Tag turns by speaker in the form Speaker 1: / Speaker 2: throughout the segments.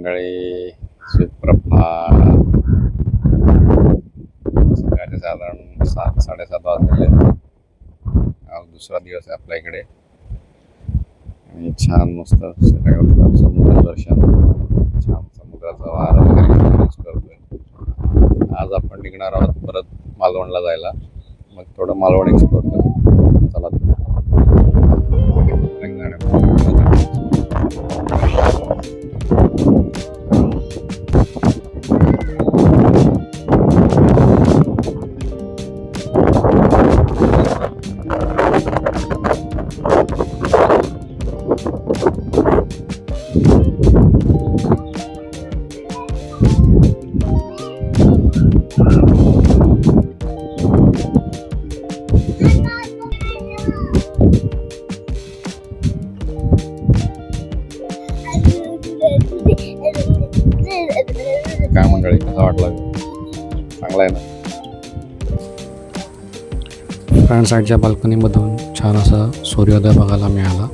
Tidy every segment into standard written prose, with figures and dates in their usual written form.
Speaker 1: मंडळी, सुप्रभात. सकाळचे साधारण 7-7:30 वाजलेले. आज दुसरा दिवस आहे आपल्या इकडे आणि छान मस्त सकाळी उठल्यावर समुद्र दर्शन, छान समुद्राचा वारा वगैरे यूज करतोय. आज आपण निघणार आहोत परत मालवणला जायला. मग थोडं मालवण एक्सप्लोर करू. चला काय मंडळी, कसा वाटला? चांगला आहे ना?
Speaker 2: फ्रंट साईडच्या बाल्कनीमधून छान असा सूर्योदय बघायला मिळाला.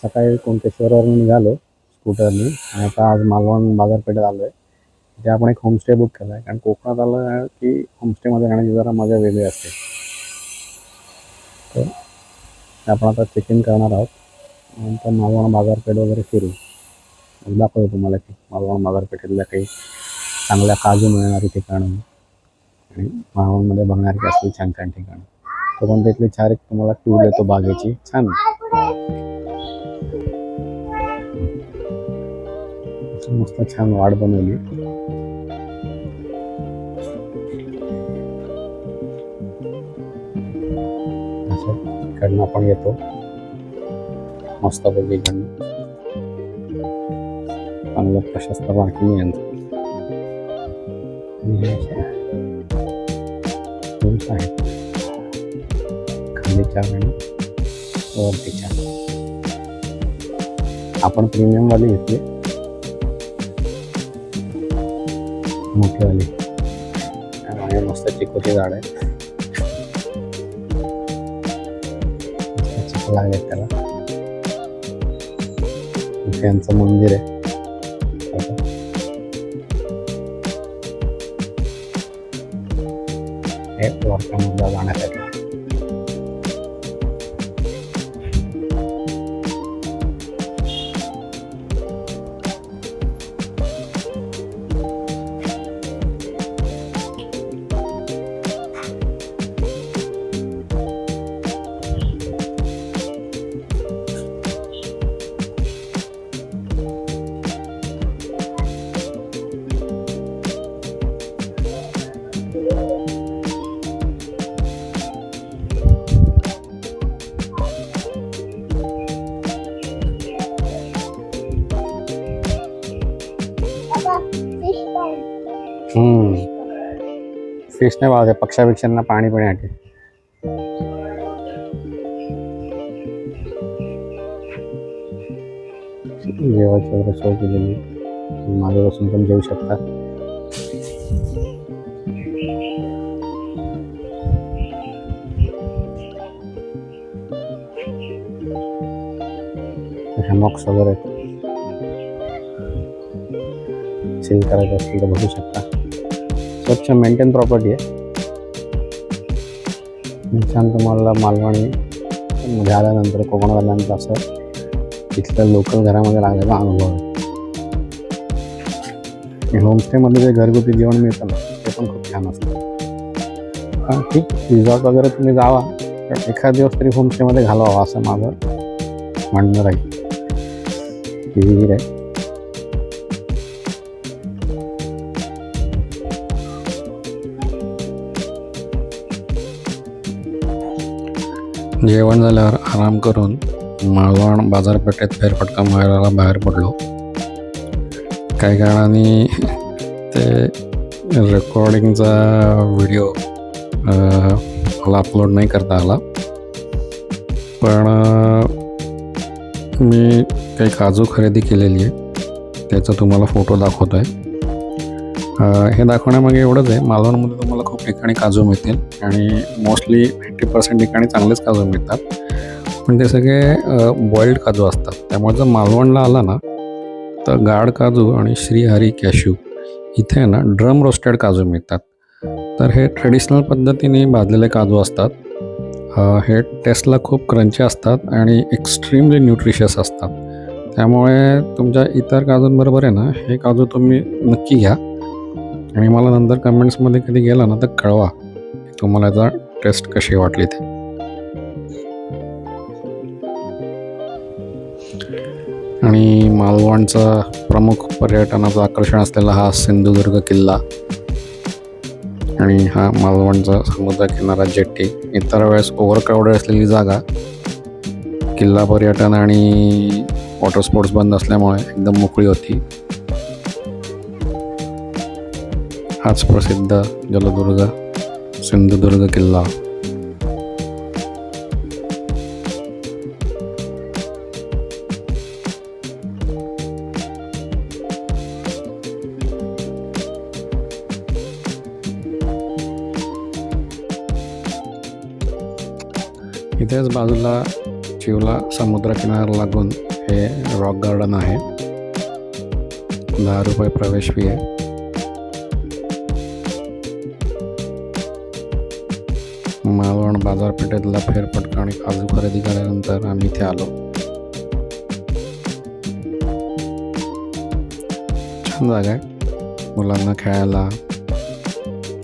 Speaker 2: सकाळी कुणकेश्वरवरून निघालो स्कूटरनी आणि आता आज मालवण बाजारपेठेत आलो आहे. तिथे आपण एक होमस्टे बुक केला आहे, कारण कोकणात आलं आहे की होमस्टेमध्ये राहण्याची जरा मजा वेगळी असते. तर आपण आता चेक इन करणार आहोत. नंतर मालवण बाजारपेठ वगैरे फिरू. दाखवतो तुम्हाला की मालवण बाजारपेठेतल्या काही चांगल्या काजू मिळणारी ठिकाणं आणि मालवणमध्ये बघणारी असली छान छान ठिकाणं. तो पण तिथली छान एक तुम्हाला टूर देतो बागेची. छान मस्त छान वाट बनवली. असं इकडनं आपण येतो मस्तपैकी. इकडनं चांगलं प्रशस्त पार्किंग यांचं आहेत. खाली चार आणि वरती चार. आपण प्रीमियम वाली घेतली, मोठीवाली. आणि मस्त चिकूची झाड आहे, चिकू लागले त्याला. त्यांचं मंदिर आहे. हे वरच्या जाण्यासाठी. फिश नाही बघा, पक्षापेक्षांना पाणी पिण्यासाठी. जेवायची वगैरे सोय केलेली, मागे बसून पण जेवू शकता. हॅमॉक्स वगैरे चिल करायचं असेल तर बघू शकता. स्वच्छ मेंटेन प्रॉपर्टी आहे. छान तुम्हाला मालवणी मध्ये आल्यानंतर, कोकणात आल्यानंतर असं तिथल्या लोकल घरामध्ये राहिलेला अनुभव आहे. होमस्टेमध्ये जे घरगुती जेवण मिळतं ना, ते पण खूप छान असतं. ठीक, रिसॉर्ट वगैरे तुम्ही जावा, पण एखाद दिवस तरी होमस्टेमध्ये घालवावा असं माझं म्हणणं राहील. ही विहीर आहे. जेवण झाल्यावर आराम करून
Speaker 1: मालवण बाजारपेठेत फेरफटका मारायला बाहेर पडलो. काही कारणाने ते रेकॉर्डिंगचा व्हिडिओ मला अपलोड नाही करता आला, पण मी काही काजू खरेदी केलेली आहे, त्याचा तुम्हाला फोटो दाखवतो आहे. हे दाखवण्यामागे एवढंच आहे, मालवणमध्ये तुम्हाला खूप ठिकाणी काजू मिळतील आणि मोस्टली 90% ठिकाणी चांगलेच काजू मिळतात, पण ते सगळे बॉइल्ड काजू असतात. त्यामुळे जर मालवणला आला ना तर गाड काजू आणि श्रीहरी कॅश्यू इथे ना ड्रम रोस्टेड काजू मिळतात. तर हे ट्रेडिशनल पद्धतीने भाजलेले काजू असतात. हे टेस्टला खूप क्रंची असतात आणि एक्स्ट्रीमली न्यूट्रिशियस असतात. त्यामुळे तुमच्या इतर काजूंबरोबर आहे ना हे काजू तुम्ही नक्की घ्या आणि मला नंतर कमेंट्समध्ये कधी गेला ना तर कळवा की तुम्हाला याचा टेस्ट कशी वाटली ते. आणि मालवणचा प्रमुख पर्यटनाचं आकर्षण असलेला हा सिंधुदुर्ग किल्ला आणि हा मालवणचा समुद्रकिनारा जेट्टी. इतर वेळेस ओव्हरक्राऊडेड असलेली जागा, किल्ला पर्यटन आणि वॉटर स्पोर्ट्स बंद असल्यामुळे एकदम मोकळी होती. हाच प्रसिद्ध जलदुर्ग सिंधुदुर्ग किल्ला. इथेच बाजूला चिवला समुद्रकिनारा लागून हे रॉक गार्डन आहे. 10 रुपये प्रवेश फी आहे. मालवण बाजारपेठेतला फेरफटका आणि काजू खरेदी केल्यानंतर आम्ही इथे आलो. छान जागा आहे, मुलांना खेळायला,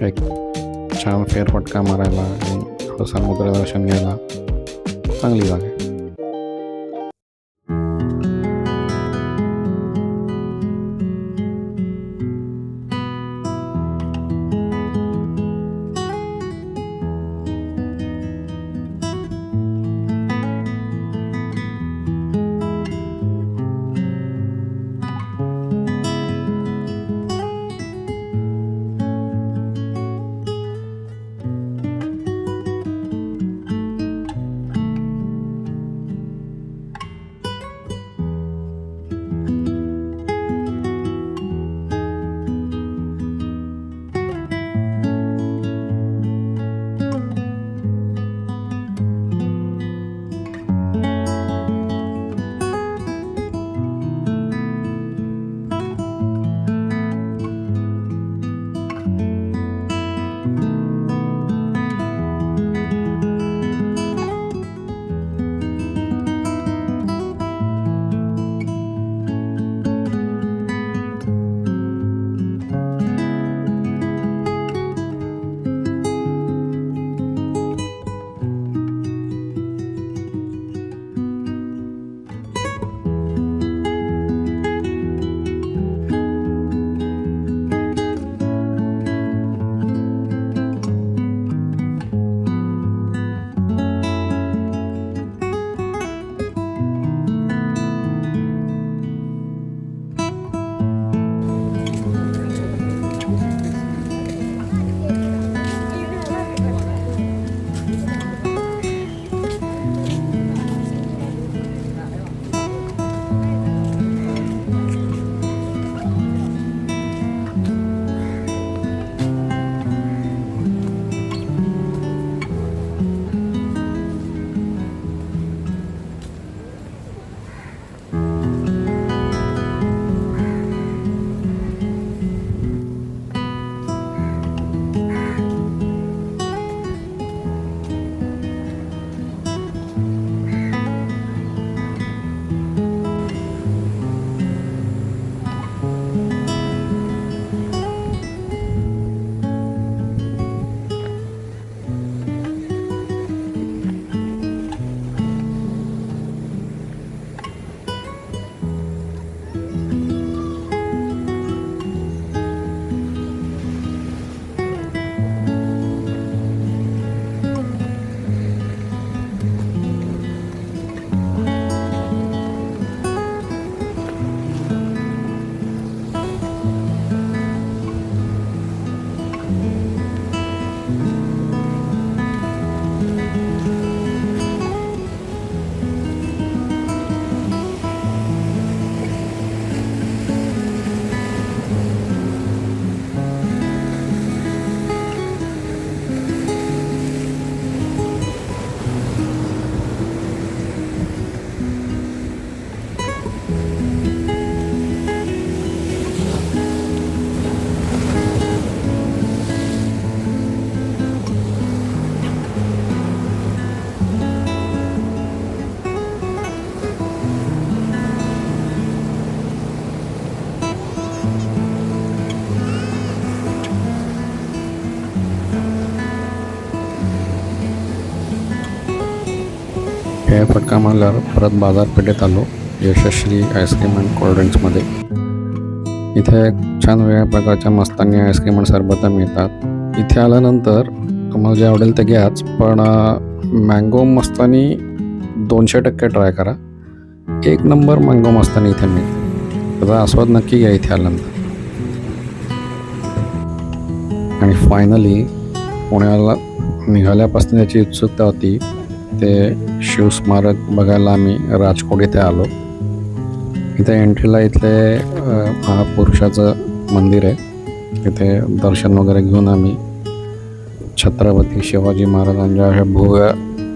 Speaker 1: एक छान फेरफटका मारायला आणि थोडं समुद्रदर्शन घ्यायला चांगली जागा आहे.
Speaker 2: हे फटका मारल्यावर परत बाजारपेठेत आलो यशस्वी आईस्क्रीम अँड कोल्ड्रिंक्समध्ये. इथे छान वेगळ्या प्रकारच्या मस्तानी आईस्क्रीम आणि सरबतं मिळतात. इथे आल्यानंतर तुम्हाला जे आवडेल ते घ्याच, पण मँगो मस्तानी 200% ट्राय करा. एक नंबर मँगो मस्तानी इथे मिळते. त्याचा आस्वाद नक्की घ्या इथे आल्यानंतर. आणि फायनली पुण्याला निघाल्यापासून त्याची उत्सुकता होती ते शिवस्मारक बघायला आम्ही राजकोट इथे आलो. इथे एंट्रीला इथले महापुरुषाचं मंदिर आहे. इथे दर्शन वगैरे घेऊन आम्ही छत्रपती शिवाजी महाराजांच्या अशा भव्य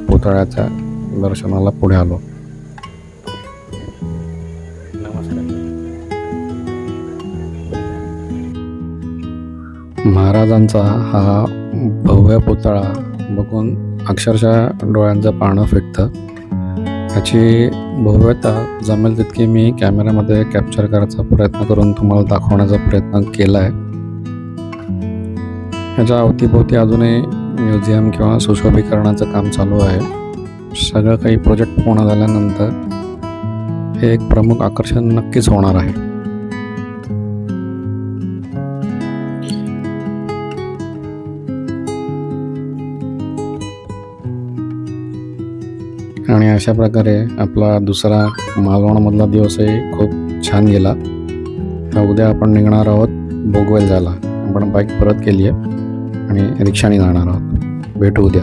Speaker 2: पुतळ्याच्या दर्शनाला पुढे आलो. महाराजांचा हा भव्य पुतळा बघून अक्षरशः डोळ्यांचं पारणं फिटतं. ह्याची भव्यता जमेल तितकी मी कॅमेऱ्यामध्ये कॅप्चर करायचा प्रयत्न करून तुम्हाला दाखवण्याचा प्रयत्न केला आहे. ह्याच्या अवतीभोवती अजूनही म्युझियम किंवा सुशोभीकरणाचं काम चालू आहे. सगळं काही प्रोजेक्ट पूर्ण झाल्यानंतर हे एक प्रमुख आकर्षण नक्कीच होणार आहे. आणि अशा प्रकारे आपला दुसरा मालवणमधला दिवसही खूप छान गेला. तर उद्या आपण निघणार आहोत बोगवेल जायला. आपण बाईक परत केली आहे आणि रिक्षाने जाणार आहोत. भेटू उद्या.